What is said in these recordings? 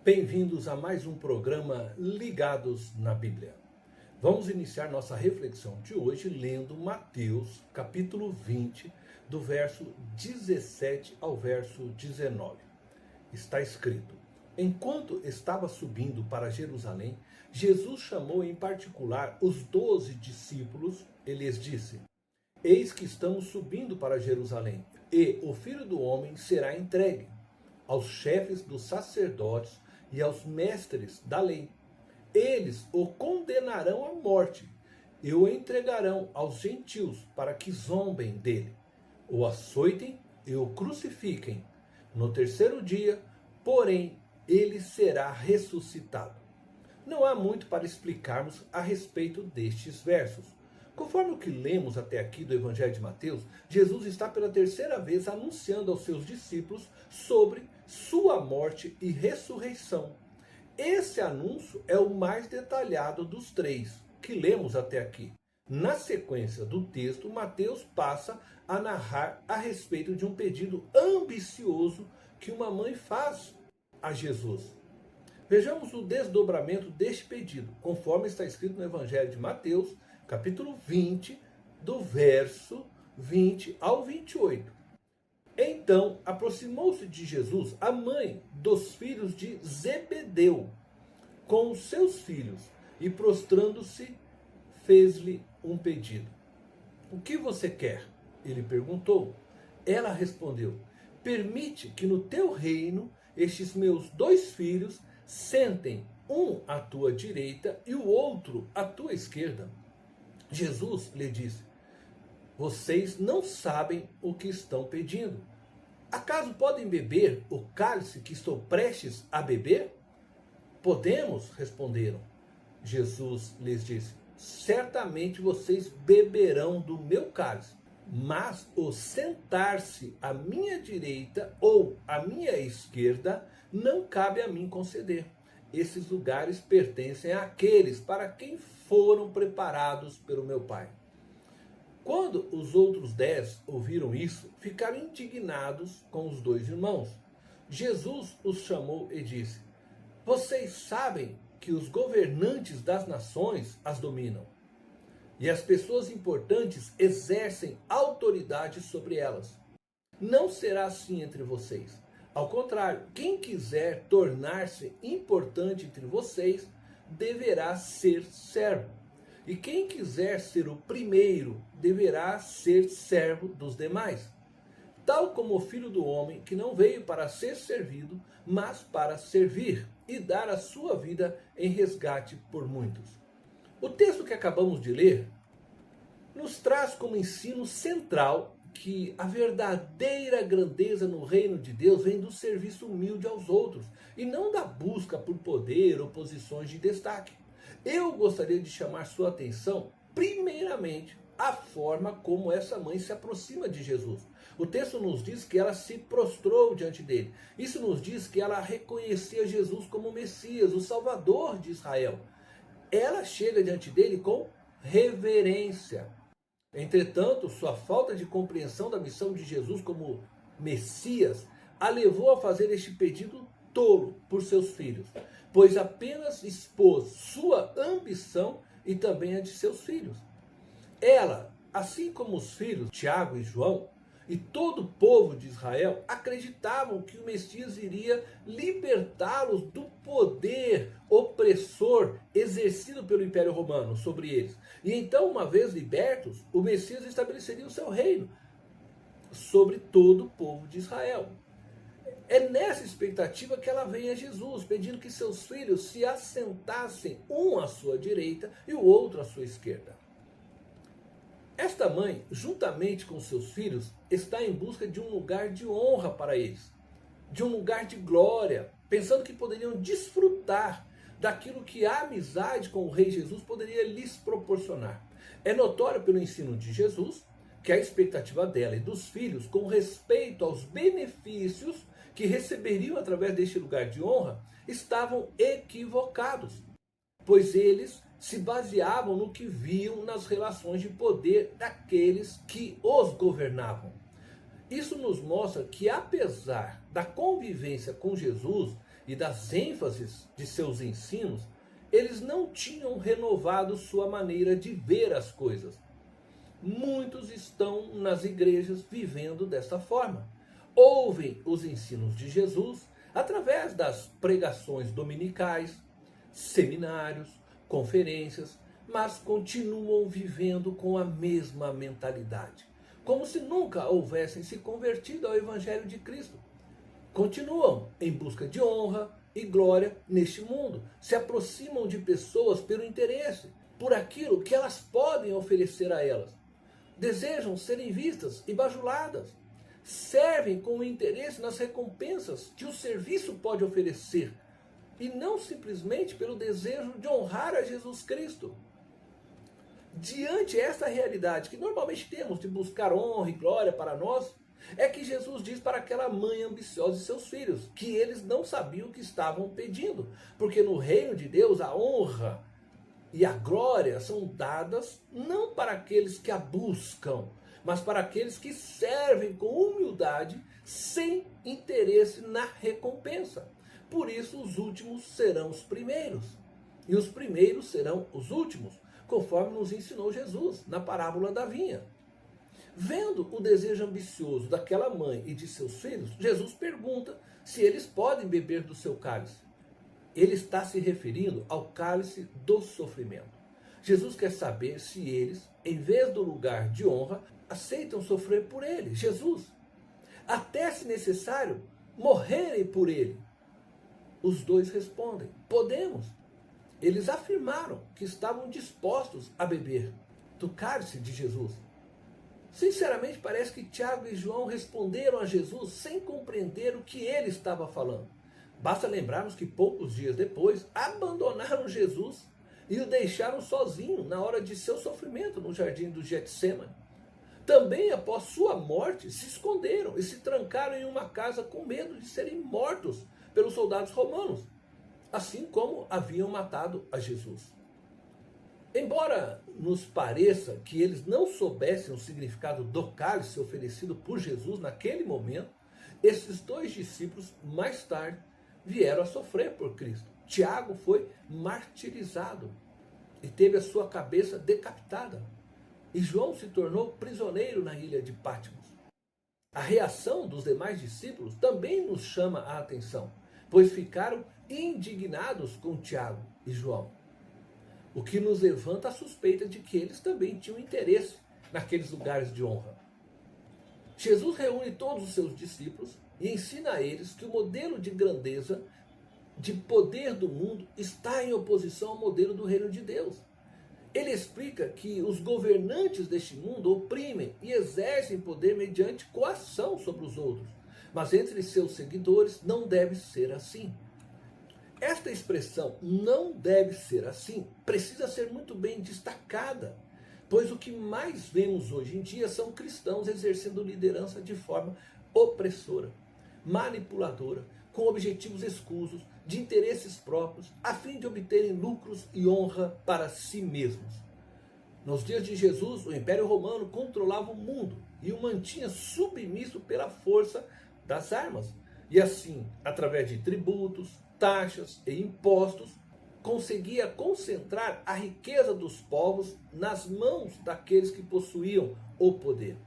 Bem-vindos a mais um programa Ligados na Bíblia. Vamos iniciar nossa reflexão de hoje lendo Mateus, capítulo 20, do verso 17 ao verso 19. Está escrito: Enquanto estava subindo para Jerusalém, Jesus chamou em particular os 12 discípulos e lhes disse: Eis que estamos subindo para Jerusalém, e o Filho do Homem será entregue aos chefes dos sacerdotes e aos mestres da lei. Eles o condenarão à morte e o entregarão aos gentios para que zombem dele, o açoitem e o crucifiquem. No terceiro dia, porém, ele será ressuscitado. Não há muito para explicarmos a respeito destes versos. Conforme o que lemos até aqui do Evangelho de Mateus, Jesus está pela terceira vez anunciando aos seus discípulos sobre sua morte e ressurreição. Esse anúncio é o mais detalhado dos três que lemos até aqui. Na sequência do texto, Mateus passa a narrar a respeito de um pedido ambicioso que uma mãe faz a Jesus. Vejamos o desdobramento deste pedido, conforme está escrito no Evangelho de Mateus, capítulo 20, do verso 20 ao 28. Então aproximou-se de Jesus a mãe dos filhos de Zebedeu, com os seus filhos, e prostrando-se, fez-lhe um pedido. O que você quer? Ele perguntou. Ela respondeu: Permite que no teu reino estes meus dois filhos sentem um à tua direita e o outro à tua esquerda. Jesus lhe disse: Vocês não sabem o que estão pedindo. Acaso podem beber o cálice que estou prestes a beber? Podemos, responderam. Jesus lhes disse: Certamente vocês beberão do meu cálice, mas o sentar-se à minha direita ou à minha esquerda não cabe a mim conceder. Esses lugares pertencem àqueles para quem foram preparados pelo meu Pai. Quando os outros 10 ouviram isso, ficaram indignados com os dois irmãos. Jesus os chamou e disse: Vocês sabem que os governantes das nações as dominam, e as pessoas importantes exercem autoridade sobre elas. Não será assim entre vocês. Ao contrário, quem quiser tornar-se importante entre vocês, deverá ser servo. E quem quiser ser o primeiro, deverá ser servo dos demais. Tal como o Filho do Homem, que não veio para ser servido, mas para servir e dar a sua vida em resgate por muitos. O texto que acabamos de ler nos traz como ensino central que a verdadeira grandeza no reino de Deus vem do serviço humilde aos outros, e não da busca por poder ou posições de destaque. Eu gostaria de chamar sua atenção, primeiramente, à forma como essa mãe se aproxima de Jesus. O texto nos diz que ela se prostrou diante dele. Isso nos diz que ela reconhecia Jesus como o Messias, o Salvador de Israel. Ela chega diante dele com reverência. Entretanto, sua falta de compreensão da missão de Jesus como Messias a levou a fazer este pedido tolo por seus filhos, pois apenas expôs sua ambição e também a de seus filhos. Ela, assim como os filhos Tiago e João, e todo o povo de Israel, acreditavam que o Messias iria libertá-los do poder opressor exercido pelo Império Romano sobre eles. E então, uma vez libertos, o Messias estabeleceria o seu reino sobre todo o povo de Israel. É nessa expectativa que ela vem a Jesus, pedindo que seus filhos se assentassem, um à sua direita e o outro à sua esquerda. Esta mãe, juntamente com seus filhos, está em busca de um lugar de honra para eles, de um lugar de glória, pensando que poderiam desfrutar daquilo que a amizade com o Rei Jesus poderia lhes proporcionar. É notório pelo ensino de Jesus que a expectativa dela e dos filhos com respeito aos benefícios que receberiam através deste lugar de honra estavam equivocados, pois eles se baseavam no que viam nas relações de poder daqueles que os governavam. Isso nos mostra que, apesar da convivência com Jesus, e das ênfases de seus ensinos, eles não tinham renovado sua maneira de ver as coisas. Muitos estão nas igrejas vivendo desta forma. Ouvem os ensinos de Jesus através das pregações dominicais, seminários, conferências, mas continuam vivendo com a mesma mentalidade, como se nunca houvessem se convertido ao Evangelho de Cristo. Continuam em busca de honra e glória neste mundo, se aproximam de pessoas pelo interesse, por aquilo que elas podem oferecer a elas. Desejam serem vistas e bajuladas, servem com interesse nas recompensas que o serviço pode oferecer, e não simplesmente pelo desejo de honrar a Jesus Cristo. Diante essa realidade que normalmente temos de buscar honra e glória para nós, é que Jesus diz para aquela mãe ambiciosa e seus filhos que eles não sabiam o que estavam pedindo, porque no reino de Deus a honra e a glória são dadas não para aqueles que a buscam, mas para aqueles que servem com humildade, sem interesse na recompensa. Por isso os últimos serão os primeiros, e os primeiros serão os últimos, conforme nos ensinou Jesus na parábola da vinha. Vendo o desejo ambicioso daquela mãe e de seus filhos, Jesus pergunta se eles podem beber do seu cálice. Ele está se referindo ao cálice do sofrimento. Jesus quer saber se eles, em vez do lugar de honra, aceitam sofrer por ele, Jesus. Até, se necessário, morrerem por ele. Os dois respondem: podemos. Eles afirmaram que estavam dispostos a beber do cálice de Jesus. Sinceramente, parece que Tiago e João responderam a Jesus sem compreender o que ele estava falando. Basta lembrarmos que poucos dias depois abandonaram Jesus e o deixaram sozinho na hora de seu sofrimento no jardim do Getsêmani. Também após sua morte se esconderam e se trancaram em uma casa com medo de serem mortos pelos soldados romanos, assim como haviam matado a Jesus. Embora nos pareça que eles não soubessem o significado do cálice oferecido por Jesus naquele momento, esses dois discípulos mais tarde vieram a sofrer por Cristo. Tiago foi martirizado e teve a sua cabeça decapitada. E João se tornou prisioneiro na ilha de Patmos. A reação dos demais discípulos também nos chama a atenção, pois ficaram indignados com Tiago e João, o que nos levanta a suspeita de que eles também tinham interesse naqueles lugares de honra. Jesus reúne todos os seus discípulos e ensina a eles que o modelo de grandeza, de poder do mundo está em oposição ao modelo do reino de Deus. Ele explica que os governantes deste mundo oprimem e exercem poder mediante coação sobre os outros, mas entre seus seguidores não deve ser assim. Esta expressão, não deve ser assim, precisa ser muito bem destacada, pois o que mais vemos hoje em dia são cristãos exercendo liderança de forma opressora, manipuladora, com objetivos escusos, de interesses próprios, a fim de obterem lucros e honra para si mesmos. Nos dias de Jesus, o Império Romano controlava o mundo e o mantinha submisso pela força das armas. E assim, através de tributos, taxas e impostos, conseguia concentrar a riqueza dos povos nas mãos daqueles que possuíam o poder.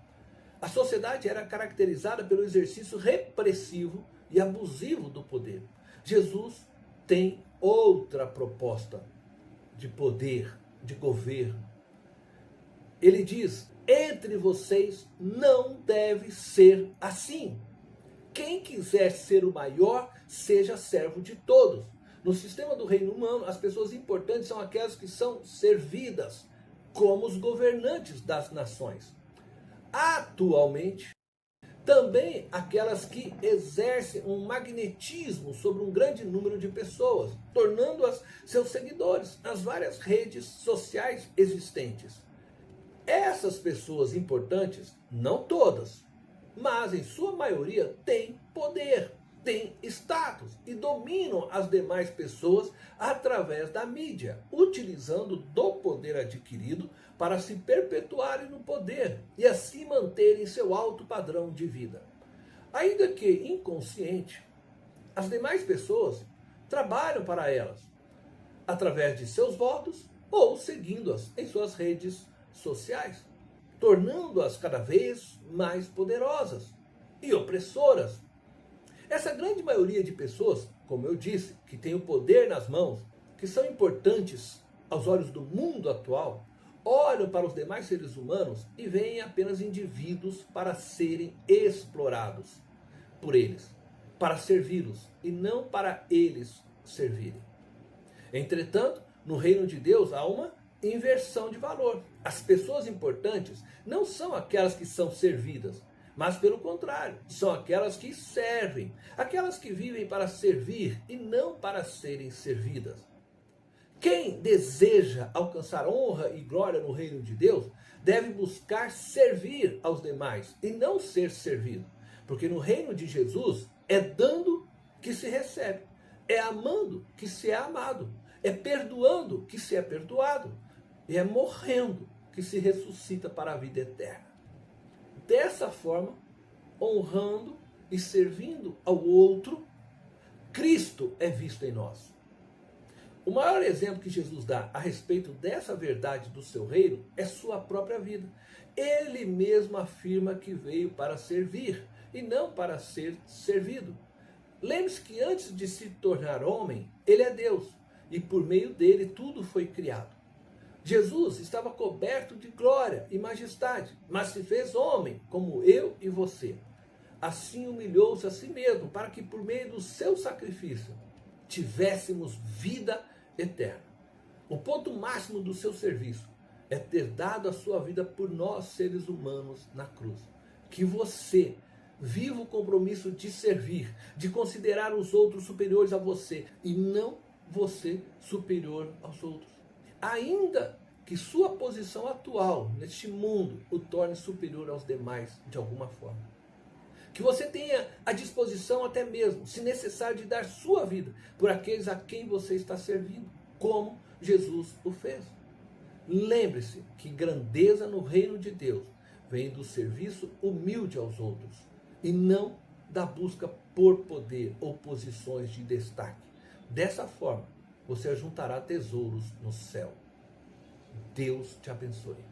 A sociedade era caracterizada pelo exercício repressivo e abusivo do poder. Jesus tem outra proposta de poder, de governo. Ele diz: entre vocês não deve ser assim. Quem quiser ser o maior, seja servo de todos. No sistema do reino humano, as pessoas importantes são aquelas que são servidas, como os governantes das nações. Atualmente, também aquelas que exercem um magnetismo sobre um grande número de pessoas, tornando-as seus seguidores nas várias redes sociais existentes. Essas pessoas importantes, não todas, mas em sua maioria têm poder, têm status e dominam as demais pessoas através da mídia, utilizando do poder adquirido para se perpetuarem no poder e assim manterem seu alto padrão de vida. Ainda que inconsciente, as demais pessoas trabalham para elas, através de seus votos ou seguindo-as em suas redes sociais, tornando-as cada vez mais poderosas e opressoras. Essa grande maioria de pessoas, como eu disse, que tem o poder nas mãos, que são importantes aos olhos do mundo atual, olham para os demais seres humanos e veem apenas indivíduos para serem explorados por eles, para servi-los e não para eles servirem. Entretanto, no reino de Deus há uma inversão de valor. As pessoas importantes não são aquelas que são servidas, mas pelo contrário, são aquelas que servem, aquelas que vivem para servir e não para serem servidas. Quem deseja alcançar honra e glória no reino de Deus deve buscar servir aos demais e não ser servido. Porque no reino de Jesus é dando que se recebe, é amando que se é amado, é perdoando que se é perdoado, e é morrendo que se ressuscita para a vida eterna. Dessa forma, honrando e servindo ao outro, Cristo é visto em nós. O maior exemplo que Jesus dá a respeito dessa verdade do seu reino é sua própria vida. Ele mesmo afirma que veio para servir e não para ser servido. Lembre-se que antes de se tornar homem, ele é Deus e por meio dele tudo foi criado. Jesus estava coberto de glória e majestade, mas se fez homem como eu e você. Assim humilhou-se a si mesmo para que por meio do seu sacrifício tivéssemos vida eterna. O ponto máximo do seu serviço é ter dado a sua vida por nós seres humanos na cruz. Que você viva o compromisso de servir, de considerar os outros superiores a você e não você superior aos outros. Ainda que sua posição atual neste mundo o torne superior aos demais de alguma forma. Que você tenha a disposição até mesmo, se necessário, de dar sua vida por aqueles a quem você está servindo, como Jesus o fez. Lembre-se que grandeza no reino de Deus vem do serviço humilde aos outros e não da busca por poder ou posições de destaque. Dessa forma, você ajuntará tesouros no céu. Deus te abençoe.